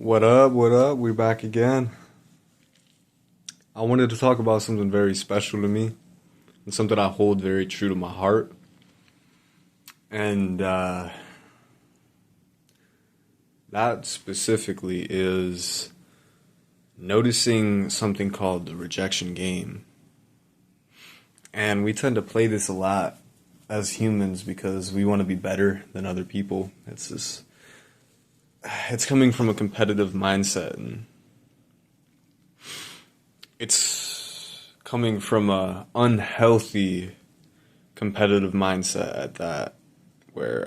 What up? What up? We're back again. I wanted to talk about something very special to me and something I hold very true to my heart. And that specifically is noticing something called the rejection game. And we tend to play this a lot as humans because we want to be better than other people. It's coming from a competitive mindset, and it's coming from a unhealthy competitive mindset at that, where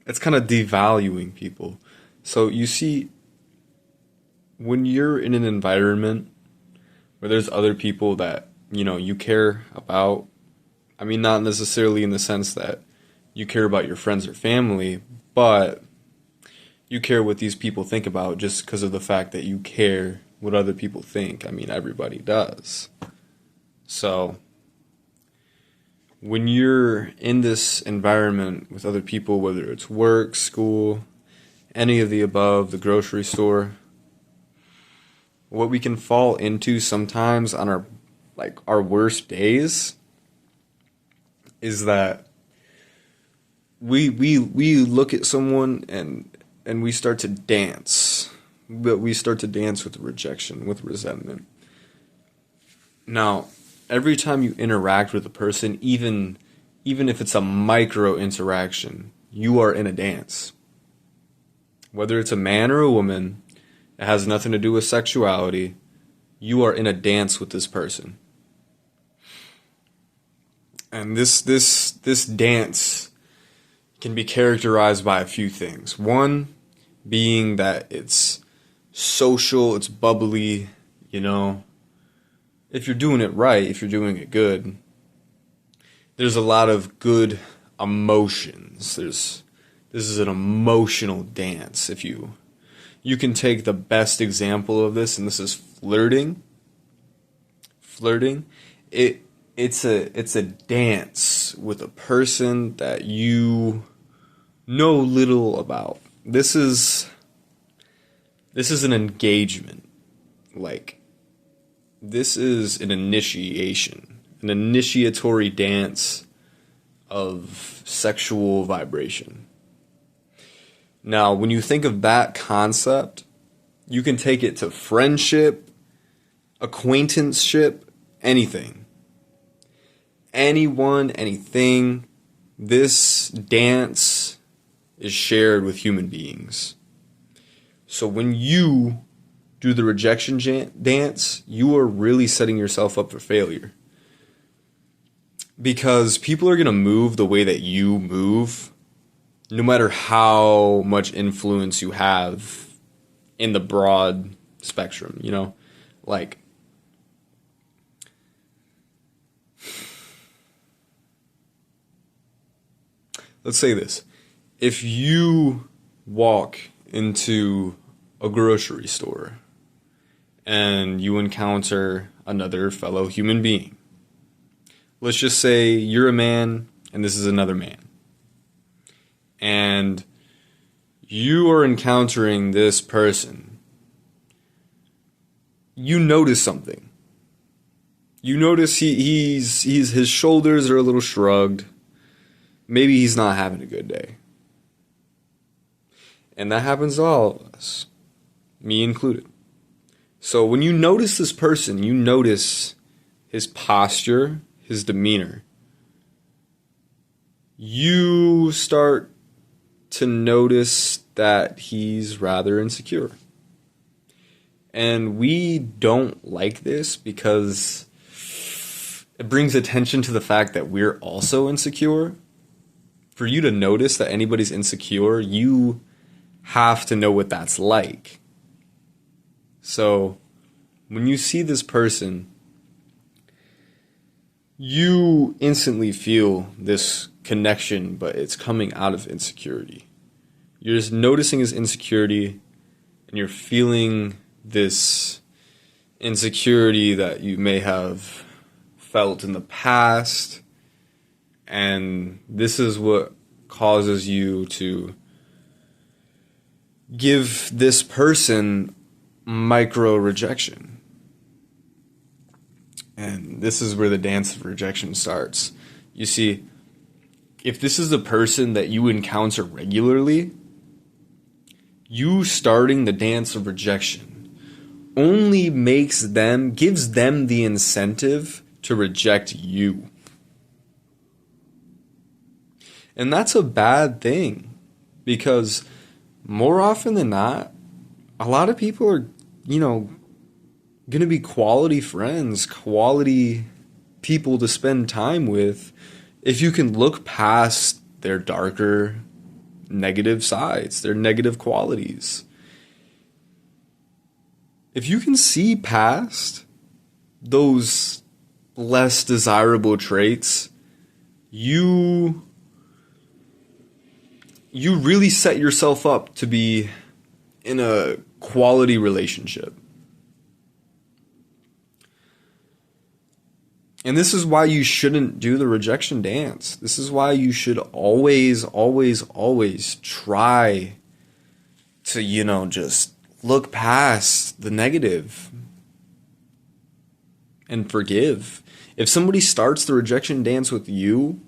it's kind of devaluing people. So you see, when you're in an environment where there's other people that you care about, I mean, not necessarily in the sense that you care about your friends or family, but you care what these people think about just because of the fact that you care what other people think. I mean, everybody does. So when you're in this environment with other people, whether it's work, school, any of the above, the grocery store, what we can fall into sometimes on our worst days is that we look at someone and we start to dance. But we start to dance with rejection, with resentment. Now, every time you interact with a person, even if it's a micro interaction, you are in a dance. Whether it's a man or a woman, it has nothing to do with sexuality. You are in a dance with this person. And this dance can be characterized by a few things. One being that it's social, it's bubbly, If you're doing it right, if you're doing it good, there's a lot of good emotions. This is an emotional dance. If you can take the best example of this, and this is flirting. Flirting, it's a dance with a person that you know little about. This is an engagement. This is an initiation, an initiatory dance of sexual vibration. Now, when you think of that concept, you can take it to friendship, acquaintanceship, anything. Anyone, anything. This dance is shared with human beings. So when you do the rejection dance, you are really setting yourself up for failure. Because people are going to move the way that you move, no matter how much influence you have in the broad spectrum, let's say this. If you walk into a grocery store and you encounter another fellow human being, let's just say you're a man and this is another man, and you are encountering this person, you notice something. You notice his shoulders are a little shrugged. Maybe he's not having a good day. And that happens to all of us, me included. So when you notice this person, you notice his posture, his demeanor. You start to notice that he's rather insecure. And we don't like this because it brings attention to the fact that we're also insecure. For you to notice that anybody's insecure, you have to know what that's like. So when you see this person, you instantly feel this connection, but it's coming out of insecurity. You're just noticing his insecurity, and you're feeling this insecurity that you may have felt in the past, and this is what causes you to give this person micro rejection. And this is where the dance of rejection starts. You see, if this is a person that you encounter regularly, you starting the dance of rejection only gives them the incentive to reject you. And that's a bad thing, because more often than not, a lot of people are, going to be quality friends, quality people to spend time with if you can look past their darker, negative sides, their negative qualities. If you can see past those less desirable traits, you really set yourself up to be in a quality relationship. And this is why you shouldn't do the rejection dance. This is why you should always, always, always try to, just look past the negative and forgive. If somebody starts the rejection dance with you,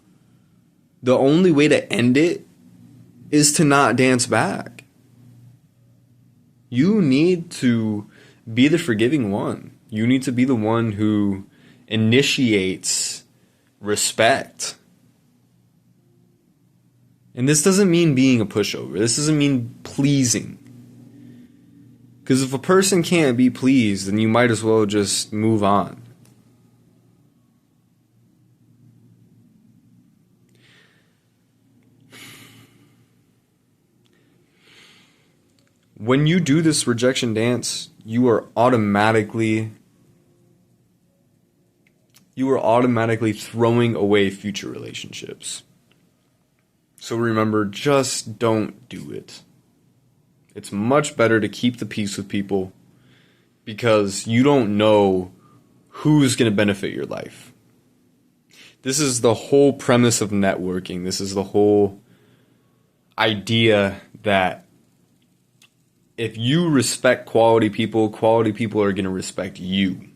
the only way to end it is to not dance back. You need to be the forgiving one. You need to be the one who initiates respect. And this doesn't mean being a pushover. This doesn't mean pleasing. Because if a person can't be pleased, then you might as well just move on. When you do this rejection dance, you are automatically throwing away future relationships. So remember, just don't do it. It's much better to keep the peace with people, because you don't know who's going to benefit your life. This is the whole premise of networking. This is the whole idea that if you respect quality people are going to respect you.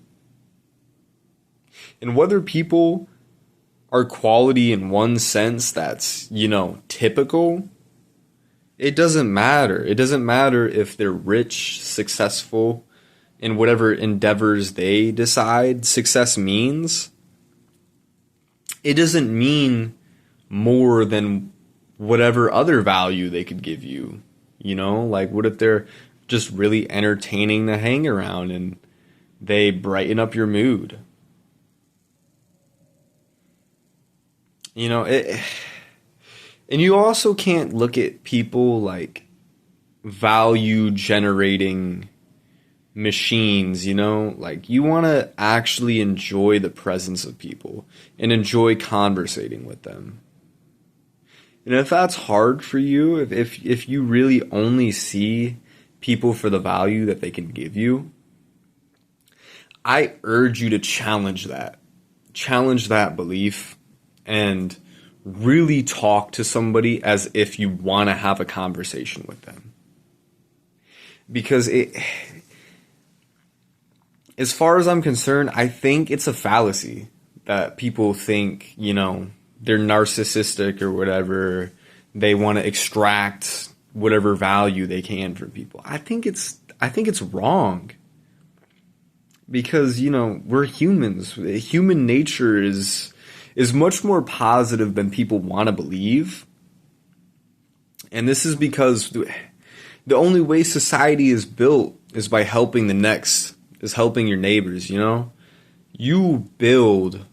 And whether people are quality in one sense that's, typical, it doesn't matter. It doesn't matter if they're rich, successful in whatever endeavors they decide success means. It doesn't mean more than whatever other value they could give you. Like, what if they're just really entertaining to hang around and they brighten up your mood? And you also can't look at people like value generating machines, like you want to actually enjoy the presence of people and enjoy conversating with them. And if that's hard for you, if you really only see people for the value that they can give you, I urge you to challenge that belief and really talk to somebody as if you want to have a conversation with them. Because as far as I'm concerned, I think it's a fallacy that people think, they're narcissistic or whatever. They want to extract whatever value they can from people. I think it's wrong. Because, we're humans. Human nature is much more positive than people want to believe. And this is because the only way society is built is by helping the next, is helping your neighbors, You build,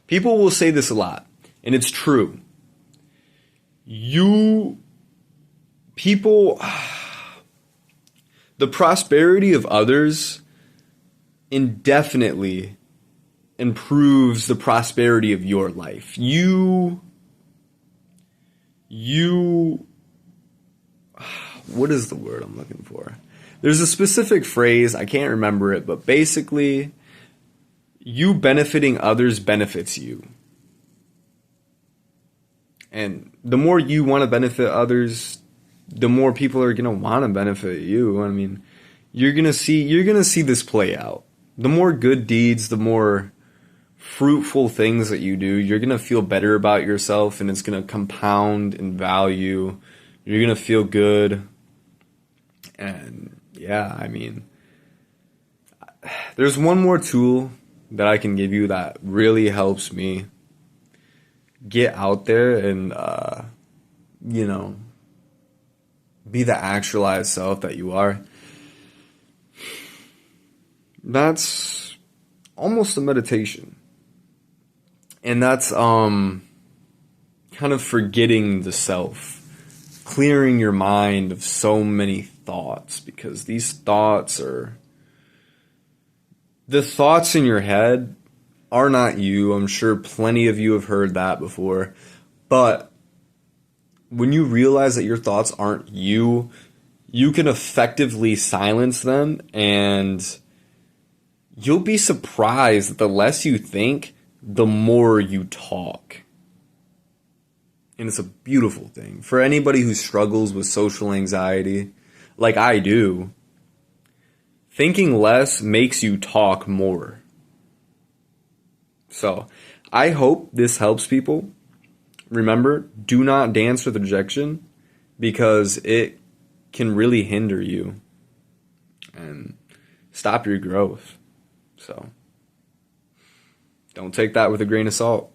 people will say this a lot, and it's true. The prosperity of others indefinitely improves the prosperity of your life. What is the word I'm looking for? There's a specific phrase, I can't remember it, but basically, you benefiting others benefits you. And the more you want to benefit others, the more people are going to want to benefit you. I mean, you're going to see this play out. The more good deeds, the more fruitful things that you do, you're going to feel better about yourself, and it's going to compound in value. You're going to feel good. And yeah, I mean, there's one more tool that I can give you that really helps me get out there and, be the actualized self that you are. That's almost a meditation. And that's kind of forgetting the self, clearing your mind of so many thoughts, because these thoughts are, the thoughts in your head are not you. I'm sure plenty of you have heard that before. But when you realize that your thoughts aren't you, you can effectively silence them, and you'll be surprised that the less you think, the more you talk. And it's a beautiful thing. For anybody who struggles with social anxiety, like I do, thinking less makes you talk more. So, I hope this helps people. Remember, do not dance with rejection, because it can really hinder you and stop your growth. So, don't take that with a grain of salt.